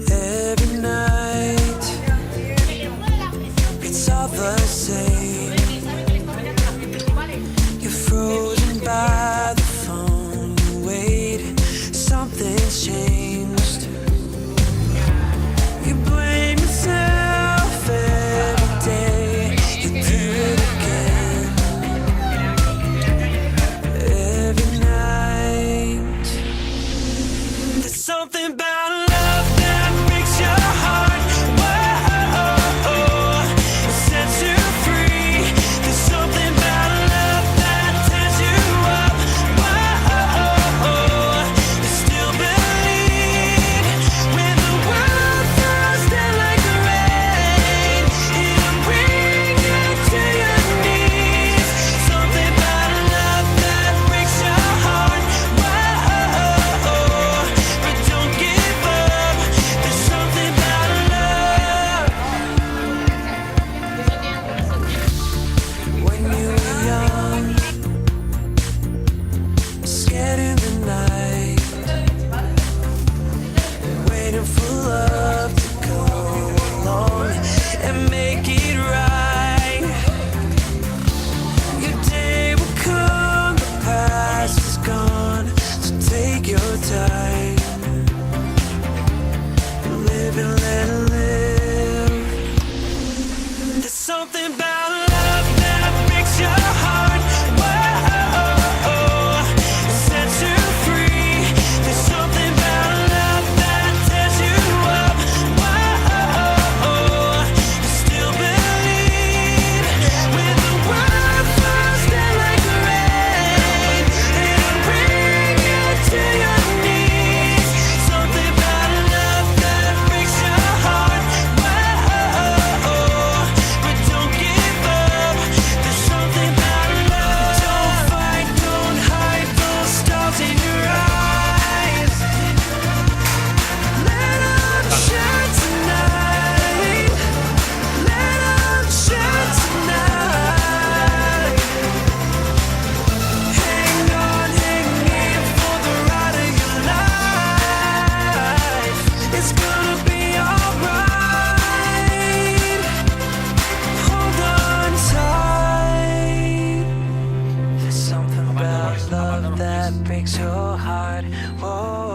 Every night, it's all the same. You're frozen by the phone. You wait, something's changed. You blame yourself every day. You do it again. Every night, there's something about love that breaks your heart. Whoa, it sets you free. There's something about love that tears you up. Whoa, you still believe when the world falls down like the rain. It'll bring you to your knees. Something about love that breaks your heart. Whoa, but don't give up. There's something about love. When you were young, scared in the night, waiting for love to come along and make it right. Your day will come, the past is gone, so take your time. Live and let it live. There's something about love that breaks your heart. Whoa, it sets you free. There's something about love that tears you up. Whoa, you still believe when the world falls down like the rain. It'll bring you to your knees. Something about love that breaks your heart. Whoa, but don't give up. There's something about love. Don't fight, don't hide those stars in your eyes. Let them shine tonight. Let them shine tonight. Hang on, hang in for the ride of your life. It's gonna be alright. Hold on tight. There's something about love that breaks your heart. Whoa.